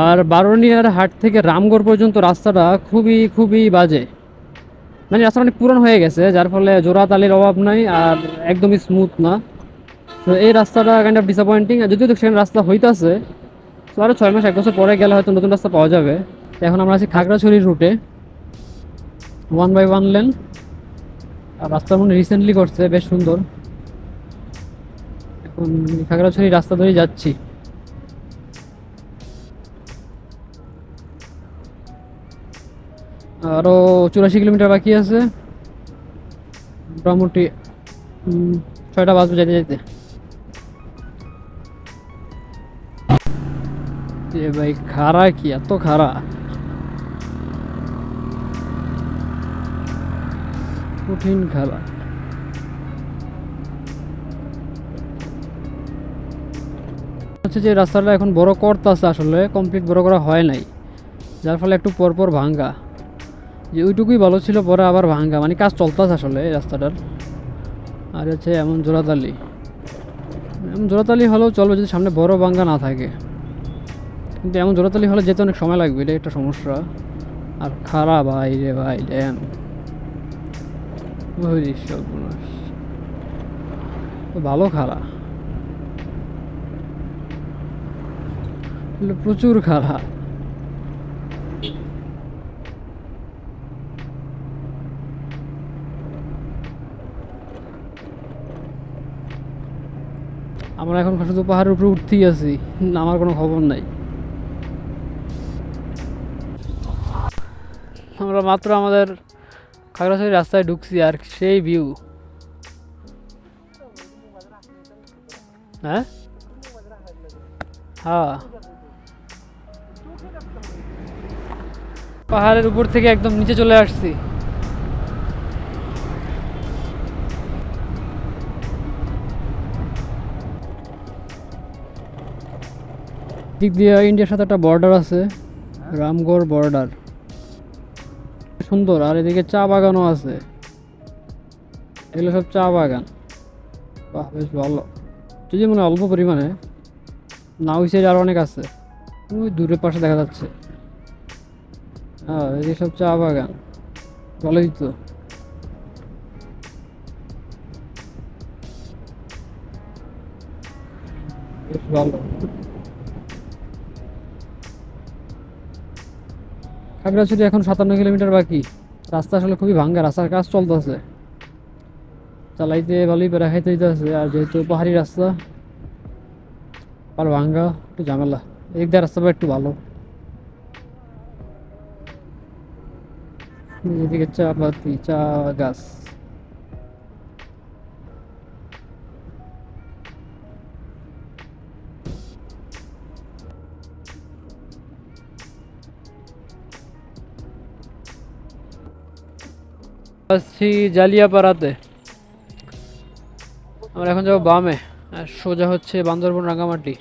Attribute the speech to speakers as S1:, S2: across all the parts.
S1: আর বারোনিয়ার হাট থেকে রামগড় পর্যন্ত রাস্তাটা খুবই খুবই বাজে, মানে রাস্তাটা অনেক পুরনো হয়ে গেছে, যার ফলে জোড়াতালির অভাব নাই আর একদমই স্মুথ না। তো এই রাস্তাটা কাইন্ড অফ ডিসঅ্যাপয়েন্টিং। আর যদিও সেখানে রাস্তা হইতাছে, তো আরও 6 মাস 1 বছর পরে গেলে হয়তো নতুন রাস্তা পাওয়া যাবে। তো এখন আমরা আছি খাগড়াছড়ির রুটে, 1/1 লেন। আর রাস্তা মনে রিসেন্টলি করছে, বেশ সুন্দর। এখন খাগড়াছড়ি রাস্তা ধরেই যাচ্ছি। আরও 84 কিলোমিটার বাকি আছে, মোটামুটি 6টা বাজবে যেতে যেতে। এ ভাই খাড়া, কি এত খাড়া, কঠিন খাড়া। হচ্ছে যে রাস্তাটা এখন বড় করতেছে, আসলে কমপ্লিট বড় করা হয় নাই, যার ফলে একটু পরপর ভাঙ্গা। যে ওইটুকুই ভালো ছিল, পরে আবার ভাঙ্গা, মানে কাজ চলতেছে আসলে এই রাস্তাটার। আর হচ্ছে এমন জোড়াতালি, এমন জোড়াতালি হলেও চলবে যদি সামনে বড় ভাঙ্গা না থাকে, কিন্তু এমন জোড়াতালি হলে যেতে অনেক সময় লাগবে, এটা একটা সমস্যা। আর খাড়া ভাই রে ভাই, ড্যাম সর্বনাশ, ভালো খাড়া, প্রচুর খাড়া। আমরা এখন শুধু পাহাড়ের উপরে উঠতেই আছি, আমার কোনো খবর নাই। আমরা মাত্র আমাদের খাগড়াছড়ি রাস্তায় ঢুকছি, আর সেই ভিউ। হ্যাঁ হ্যাঁ, পাহাড়ের উপর থেকে একদম নিচে চলে আসছি। দিক দিয়ে ইন্ডিয়ার সাথে একটা বর্ডার আছে, রামগড় বর্ডার, সুন্দর। আর এদিকে চা বাগানও আছে, এগুলো সব চা বাগান। বাহ, বেশ ভালো। যদি মনে হয় অল্প পরিমাণে, না ওই সাইড আরো অনেক আছে, ওই দূরের পাশে দেখা যাচ্ছে। হ্যাঁ, এদিকে সব চা বাগান, ভালোই তো। বেশ ভালো। খাগড়াছড়ি এখন 57 কিলোমিটার বাকি। রাস্তা আসলে খুবই ভাঙ্গা, রাস্তার কাজ চলতেছে, চালাইতে ভালোই পেরা খাইতে হইতেছে। আর যেহেতু পাহাড়ি রাস্তা, আর ভাঙ্গা, একটু ঝামেলা। এদিক দিয়ে রাস্তা একটু ভালো, এদিকে চা পাতি, চা গাছ। আসছি জালিয়াপাড়াতে। আমরা এখন যাবো বামে, আর সোজা হচ্ছে বান্দরবন রাঙামাটি।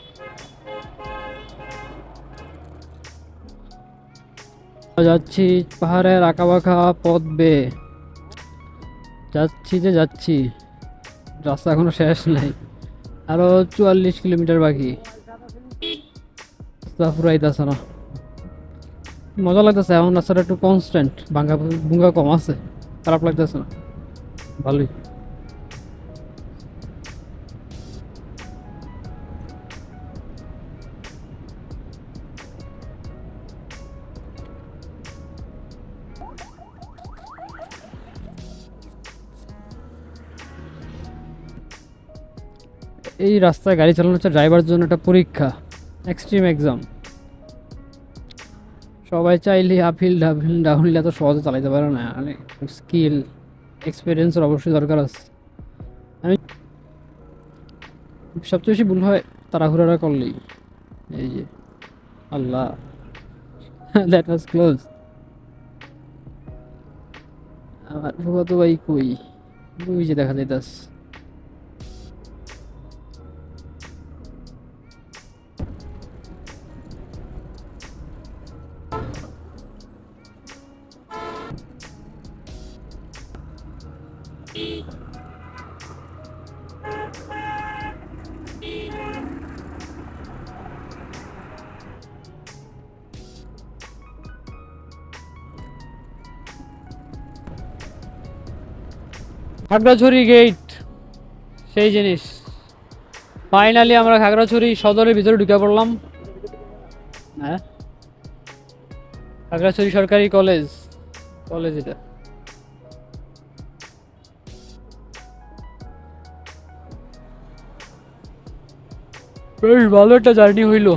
S1: যাচ্ছি পাহাড়ের আঁকাবাঁকা পথ বেয়ে, যাচ্ছি যে যাচ্ছি, রাস্তা এখনো শেষ নাই, আরো 44 কিলোমিটার বাকি। রাস্তা ফুরাইতেছে না, মজা লাগতেছে। এখন রাস্তাটা একটু কনস্ট্যান্ট, ভাঙ্গা ভুঙ্গা কম আছে, খারাপ লাগতেছে না, ভালোই। এই রাস্তায় গাড়ি চালানো হচ্ছে ড্রাইভারের জন্য একটা পরীক্ষা, এক্সট্রিম এক্সাম। সবাই চাইলে আপিল ডাপিল ডাউনহিল এত সহজে চালাইতে পারে না, মানে স্কিল এক্সপিরিয়েন্সের অবশ্যই দরকার আছে। আমি সবচেয়ে বেশি ভুল হয় তাড়াহুড়া করলেই। এই যে আল্লাহ, দ্যাট ওয়াজ ক্লোজ। আমার ফুফাতো ভাই কই, ওই যে দেখা যাইতাছে। খাগড়াছড়ি গেট, সেই জিনিস। ফাইনালি আমরা খাগড়াছড়ি সদরের ভিতরে ঢুকে পড়লাম। হ্যাঁ, খাগড়াছড়ি সরকারি কলেজ, কলেজ এটা। বেশ ভালো একটা জার্নি হইলো।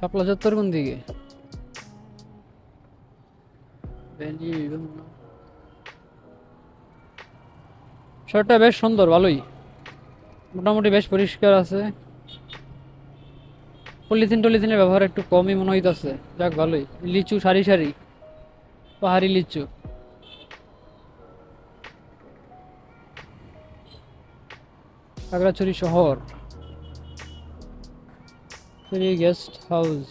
S1: শাপলা চত্বর কোন দিকে? শহরটা বেশ সুন্দর, ভালোই, মোটামুটি বেশ পরিষ্কার আছে। পলিথিন টলিথিনের ব্যবহার একটু কমই মনে হইতাছে, যাক ভালোই। লিচু সারি সারি, পাহাড়ি লিচু। খাগড়াছড়ি শহর, গেস্ট হাউস।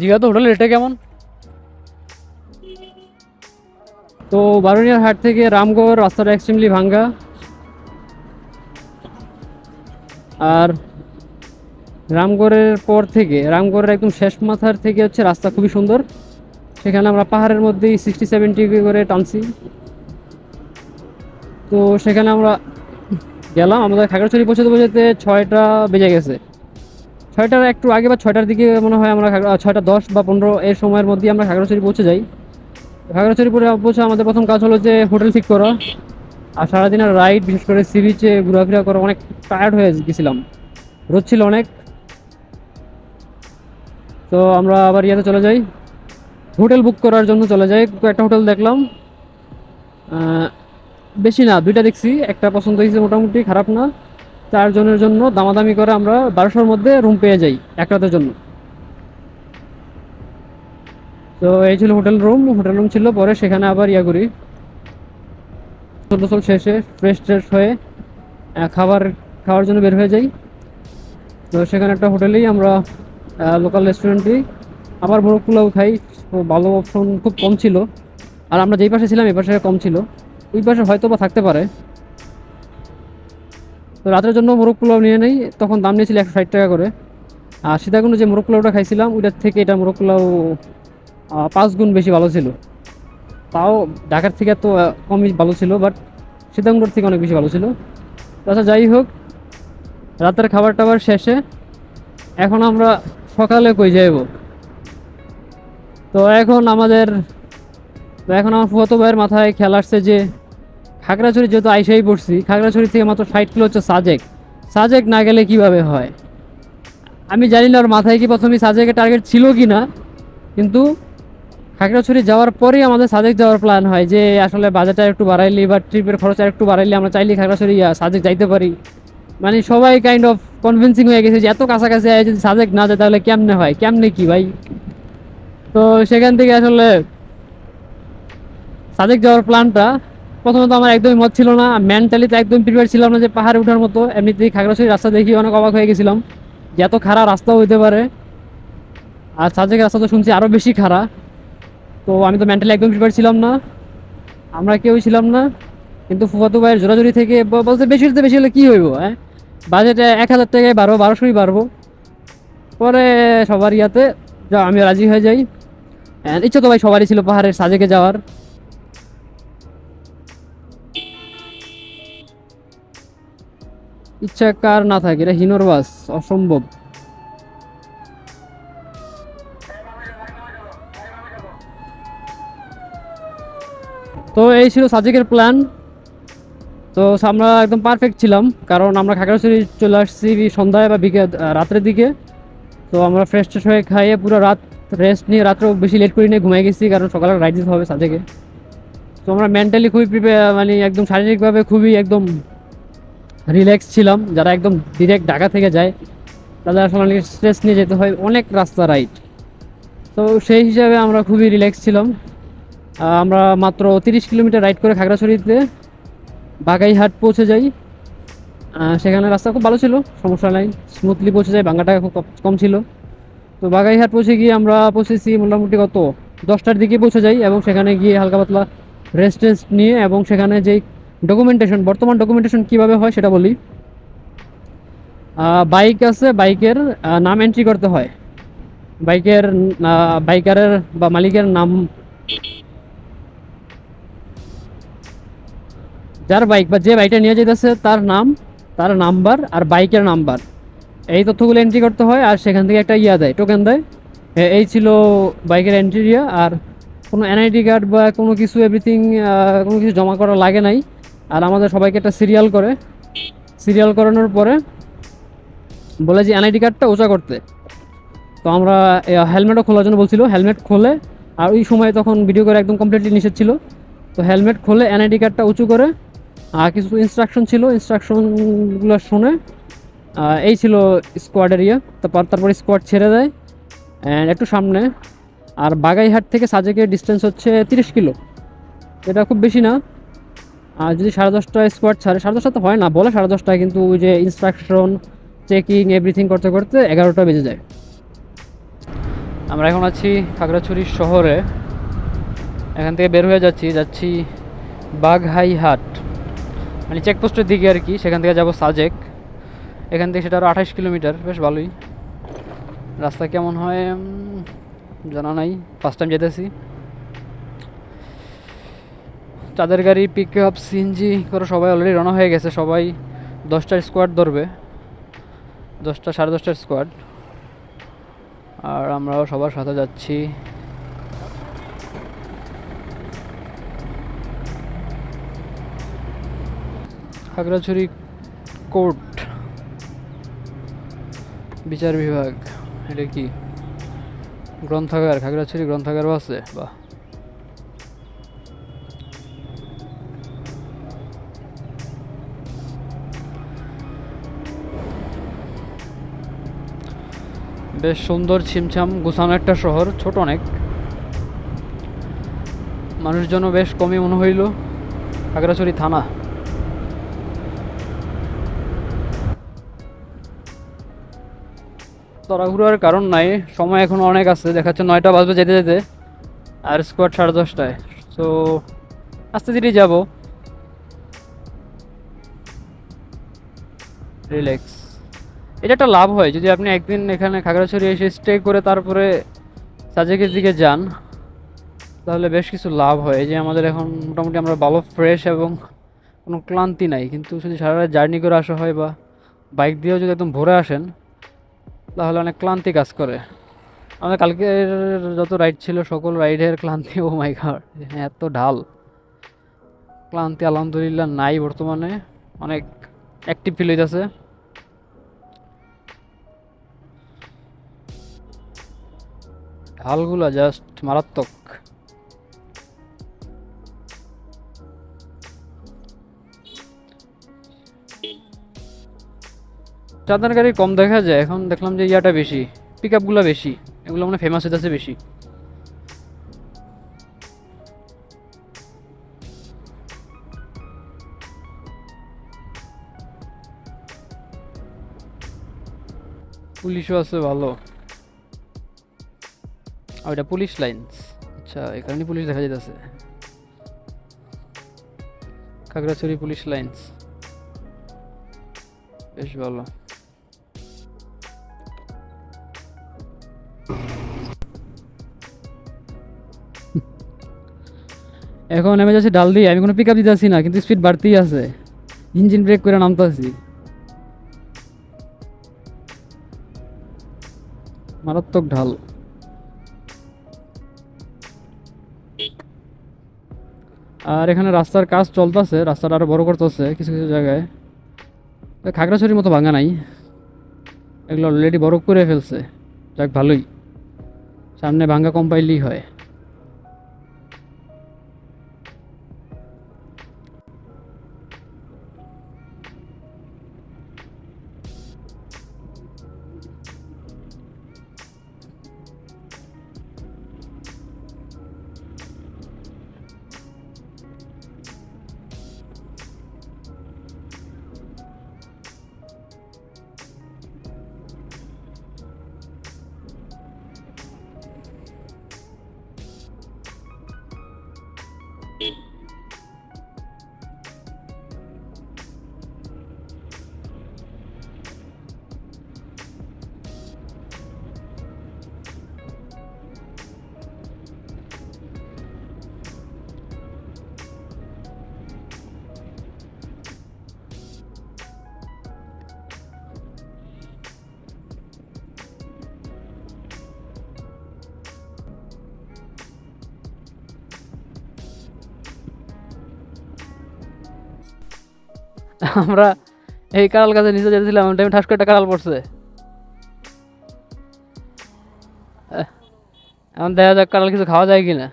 S1: জিগা তো হোটেল রেটটা কেমন? তো বারুনিয়ার হাট থেকে রামগড় রাস্তাটা এক্সট্রিমলি ভাঙ্গা। আর রামগড়ের পর থেকে, রামগড়ের একদম শেষ মাথার থেকে হচ্ছে রাস্তা খুবই সুন্দর। সেখানে আমরা পাহাড়ের মধ্যেই 60-70 করে টানছি। তো সেখানে আমরা গেলাম, আমাদের খাগড়াছড়ি পৌঁছাতে পৌঁছাতে 6টা বেজে গেছে। 6টার একটু আগে বা 6টার দিকে মনে হয় আমরা 6টা 10 বা 15 এর সময়ের মধ্যেই আমরা খাগড়াছড়ি পৌঁছে যাই। খাগড়াছড়ি পৌঁছে আমাদের প্রথম কাজ হলো যে হোটেল ঠিক করা। আর সারাদিনের রাইড, বিশেষ করে সি বিচে ঘোরাফেরা করা, অনেক টায়ার্ড হয়ে গেছিলাম, রোদ ছিল অনেক। তো আমরা আবার ইয়েতে চলে যাই, হোটেল বুক করার জন্য চলে যাই। একটা হোটেল দেখলাম, বেশি না, 2টা দেখছি, একটা পছন্দ হয়েছে, মোটামুটি খারাপ না। 4 জনের জন্য দামাদামি করে আমরা 1200-র মধ্যে রুম পেয়ে যাই এক রাতের জন্য। তো এই ছিল হোটেল রুম ছিল। পরে সেখানে আবার ইয়া করি, গোসল শেষে ফ্রেশ ট্রেশ হয়ে খাবার খাওয়ার জন্য বের হয়ে যাই। তো সেখানে একটা হোটেলেই আমরা, লোকাল রেস্টুরেন্টেই আবার মোরগ পোলাও খাই। তো ভালো অপশন খুব কম ছিল। আর আমরা যেই পাশে ছিলাম এই পাশে কম ছিল, ওই পাশে হয়তো বা থাকতে পারে। তো রাতের জন্য মোরগ পোলাও নিয়ে নেই, তখন দাম নিয়েছিল 160 টাকা করে। আর সীতাকুণ্ডে যে মোরগ পোলাওটা খাইছিলাম ওইটার থেকে এটা মোরগ পোলাও 5 গুণ বেশি ভালো ছিল। তাও ঢাকার থেকে তো কমই ভালো ছিল, বাট সীতাকুণ্ডের থেকে অনেক বেশি ভালো ছিল। আচ্ছা, যাই হোক, রাতের খাবার টাবার শেষে এখন আমরা সকালে কই যাইব। তো এখন আমার ফুফাতো ভাইয়ের মাথায় খেয়াল আসছে যে খাগড়াছড়ি যেহেতু আইসাই পড়ছি, খাগড়াছড়ি থেকে মাত্র 60 কিলো হচ্ছে সাজেক। সাজেক না গেলে কিভাবে হয়? আমি জানি না ওর মাথায় কি প্রথমে সাজেকের টার্গেট ছিল কি না, কিন্তু খাগড়াছড়ি যাওয়ার পরেই আমাদের সাজেক যাওয়ার প্ল্যান হয় যে আসলে বাজেটটা একটু বাড়াইলি বা ট্রিপের খরচ একটু বাড়াইলে আমরা চাইলে খাগড়াছড়ি সাজেক যাইতে পারি। মানে সবাই কাইন্ড অফ কনভিন্সিং হয়ে গেছে যে এত কাছাকাছি যদি সাজেক না যায় তাহলে কেমনে হয়, কেমনে কি ভাই। তো সেখান থেকে আসলে সাজেক যাওয়ার প্ল্যানটা, প্রথমত আমার একদমই মত ছিল না, মেন্টালিতে একদম প্রিপেয়ার ছিলাম না যে পাহাড়ে ওঠার মতো। এমনিতেই খাগড়াছড়ি রাস্তা দেখি অনেক অবাক হয়ে গেছিলাম যে এত খারাপ রাস্তাও হইতে পারে। আর সাজেকের রাস্তা তো শুনছি আরও বেশি খারাপ। তো আমি তো মেন্টালি একদম প্রিপেয়ার ছিলাম না, আমরা কেউই ছিলাম না। কিন্তু ফুফাতো ভাইয়ের জোরাজোরি থেকে বলতে বেশি হতে বেশি হলে কী হইব, হ্যাঁ, বাজেটে 1000 টাকায় 1200ই বাড়বো। পরে সবার ইয়াতে আমি রাজি হয়ে যাই। ইচ্ছা তো ভাই সবারই ছিল পাহাড়ের সাজেকে যাওয়ার। ইচ্ছা কার না থাকে, এটা হিনোর বাস, অসম্ভব। তো এই ছিল সাজেকের প্ল্যান। তো আমরা একদম পারফেক্ট ছিলাম, কারণ আমরা খাগড়াছড়ি চলে আসছি সন্ধ্যায় বা বিকেল রাতের দিকে। তো আমরা ফ্রেশ ট্রেশ হয়ে খাইয়ে পুরো রাত রেস্ট নিয়ে, রাত্রেও বেশি লেট করে নিয়ে ঘুমাই গেছি, কারণ সকালে রাইড দিতে হবে সাজেকে। তো আমরা মেন্টালি খুবই মানে একদম শারীরিকভাবে খুবই একদম রিল্যাক্স ছিলাম। যারা একদম ডিরেক্ট ঢাকা থেকে যায় তাদের আসলে অনেক স্ট্রেস নিয়ে যেতে হয়, অনেক রাস্তা রাইড। তো সেই হিসাবে আমরা খুবই রিল্যাক্স ছিলাম। আমরা মাত্র 30 কিলোমিটার রাইড করে খাগড়াছড়িতে বাগাইহাট পৌঁছে যাই। সেখানে রাস্তা খুব ভালো ছিল, সমস্যা নাই, স্মুথলি পৌঁছে যায়, ভাঙাটা খুব কম ছিল। তো তো বাগাইহাট পৌঁছে গিয়ে আমরা পৌঁছেছি মোটামুটি কত 10টার দিকে পৌঁছে যাই, এবং সেখানে গিয়ে হালকা পাতলা রেস্ট টেস্ট নিয়ে, এবং সেখানে যেই ডকুমেন্টেশন, বর্তমান ডকুমেন্টেশন কীভাবে হয় সেটা বলি। বাইক আছে, বাইকের নাম এন্ট্রি করতে হয়। বাইকের বাইকারের বা মালিকের নাম, যার বাইক বা যে বাইকটা নিয়ে যেতেছে তার নাম, তার নাম্বার আর বাইকের নাম্বার, এই তথ্যগুলো এন্ট্রি করতে হয়। আর সেখান থেকে একটা ইয়া দেয়, টোকেন দেয়। এই ছিল বাইকের এন্ট্রি ইয়া। আর কোনো এনআইডি কার্ড বা কোনো কিছু এভরিথিং, কোনো কিছু জমা করা লাগে নাই। আর আমাদের সবাইকে একটা সিরিয়াল করে, সিরিয়াল করানোর পরে বলে যে এনআইডি কার্ডটা উঁচা করতে। তো আমরা হেলমেটও খোলার জন্য বলছিল, হেলমেট খোলে। আর ওই সময় তখন ভিডিও করে একদম কমপ্লিটলি নিষেধ ছিল। তো হেলমেট খোলে এনআইডি কার্ডটা উঁচু করে, আর কিছু ইনস্ট্রাকশন ছিল, ইনস্ট্রাকশনগুলো শুনে এই ছিল স্কোয়াডের ইয়ে। তারপর স্কোয়াড ছেড়ে দেয় অ্যান্ড একটু সামনে। আর বাগাইহাট থেকে সাজেকের ডিস্টেন্স হচ্ছে 30 কিলো, এটা খুব বেশি না। আর যদি 10:30টায় স্কোয়াড ছাড়ে, 10:30 তো হয় না, বলে 10:30টায়, কিন্তু ওই যে ইনস্ট্রাকশন চেকিং এভরিথিং করতে করতে 11টা বেজে যায়। আমরা এখন আছি খাগড়াছড়ি শহরে, এখান থেকে বের হয়ে যাচ্ছি বাঘাইহাট, মানে চেকপোস্টের দিকে আর কি। সেখান থেকে যাব সাজেক, এখান থেকে সেটা আরও 28 কিলোমিটার, বেশ ভালোই। রাস্তা কেমন হয় জানা নাই, ফার্স্ট টাইম যেতেছি। চাঁদের গাড়ি, পিক আপ, সিএনজি করে সবাই অলরেডি রওনা হয়ে গেছে। সবাই 10টার স্কোয়াড ধরবে, 10টা 10:30টার স্কোয়াড। আর আমরাও সবার সাথে যাচ্ছি। খাগড়াছড়ি কোর্ট, বিচার বিভাগ, এটা কি গ্রন্থাগার, খাগড়াছড়ি গ্রন্থাগারও আছে, বাহ। বেশ সুন্দর ছিমছাম গুছানো একটা শহর, ছোট অনেক, মানুষজনও বেশ কমই মনে হইল। খাগড়াছড়ি থানা। তাড়াহুড়োর কারণ নাই, সময় এখনো অনেক আছে, দেখাচ্ছে 9টা বাজবে যেতে যেতে, আর স্কোয়াড 10:30টায়। সো আস্তে ধীরে যাব, রিল্যাক্স। এটা একটা লাভ হয় যদি আপনি একদিন এখানে খাগড়াছড়ি এসে স্টে করে তারপরে সাজেকের দিকে যান, তাহলে বেশ কিছু লাভ হয়। এই যে আমাদের এখন মোটামুটি আমরা ভালো ফ্রেশ এবং কোনো ক্লান্তি নাই। কিন্তু যদি সারা রাত জার্নি করে আসা হয় বা বাইক দিয়েও যদি একদম ভোরে আসেন, তাহলে অনেক ক্লান্তি কাজ করে। আমাদের কালকের যত রাইড ছিল সকল রাইডের ক্লান্তি, ও মাই গড, এত ঢাল, ক্লান্তি আলহামদুলিল্লাহ নাই বর্তমানে, অনেক অ্যাক্টিভ ফিল হইতেছে। ঢালগুলা জাস্ট মারাত্মক। চাঁদার গাড়ি কম দেখা যায় এখন, দেখলাম যে ইয়াটা বেশি, পিক আপগুলো বেশি, এগুলো মানে ফেমাস হইতেছে বেশি। পুলিশও আছে ভালো। আর এটা পুলিশ লাইন্স, আচ্ছা এখানে পুলিশ দেখা যাইতেছে, খাগড়াছড়ি পুলিশ লাইন্স, বেশ ভালো। এখন নেমে যাচ্ছে ডাল দিয়ে, আমি কোনো পিক আপ দিতেছি না, কিন্তু স্পিড বাড়তেই আছে, ইঞ্জিন ব্রেক করে নামতেছি, মারাত্মক ঢাল। আর এখানে রাস্তার কাজ চলতেছে, রাস্তাটা আরো বড় করতেছে কিছু কিছু জায়গায়। খাগড়াছড়ির মতো ভাঙা নাই, এগুলো অলরেডি বড় করে ফেলছে, যাক ভালোই, সামনে ভাঙ্গা কম পাইলেই হয়। আমরা এই কাঁড়াল গাছের নিচে যেতেছিলাম ওই টাইমে ঠাস করে একটা কাঁড়াল পড়ছে। এখন দেখা যাক কাঁড়াল কিছু খাওয়া যায় কিনা।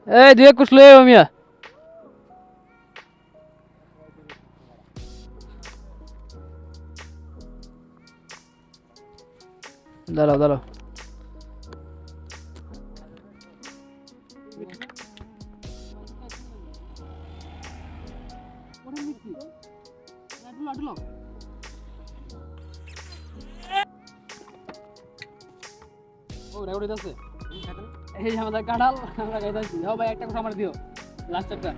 S1: এই 2-1 লয়ে আয় মিয়া। দাঁড়াও দাঁড়াও। এই যে আমাদের কাঁঠাল আমরা খাইতেছি। ও ভাই একটা কথা আমার দিও, লাস্ট একটা।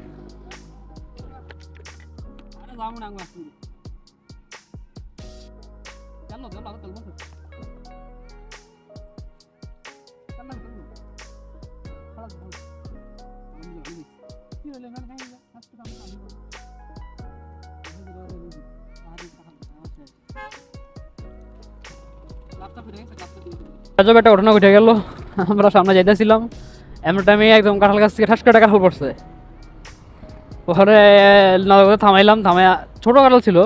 S1: আরে যাবো না আমরা আসছি। চলো চলো আরো চলবো তো। চলো চলো। খালাস বল। কি হলো ম্যান খাইনি আজকে তো আমি খাবো। একটা ঘটনা ঘটে গেল। আমরা সামনে যাইতেছিলাম, এমন টাইমে একদম কাঁঠাল গাছ থেকে ঠাস করে কাঁঠাল পড়ছে। ওখানে নদীতে থামাইলাম, থামাইয়া ছোটো কাঁঠাল ছিল,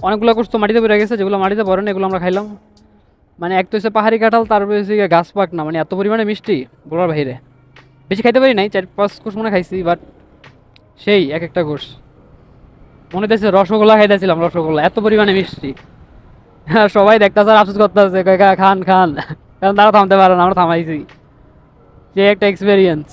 S1: অনেকগুলো কুছ তো মাটিতে পড়ে গেছে, যেগুলো মাটিতে পড়ে না এগুলো আমরা খাইলাম। মানে এক তো হচ্ছে পাহাড়ি কাঁঠাল, তারপরে হচ্ছে গাছ পাক না, মানে এত পরিমাণে মিষ্টি বলার বাইরে। বেশি খাইতে পারি নাই, 4-5 কোষ মনে খাইছি, বাট সেই এক একটা কোষ মনে হচ্ছে রসগোল্লা খাইতেছিলাম, রসগোল্লা এত পরিমাণে মিষ্টি। হ্যাঁ সবাই দেখতেছে আর আফসোস করতেছে, খান খান, কারণ তারা থামতে পারে না, আমরা থামাইছি। যে একটা এক্সপিরিয়েন্স।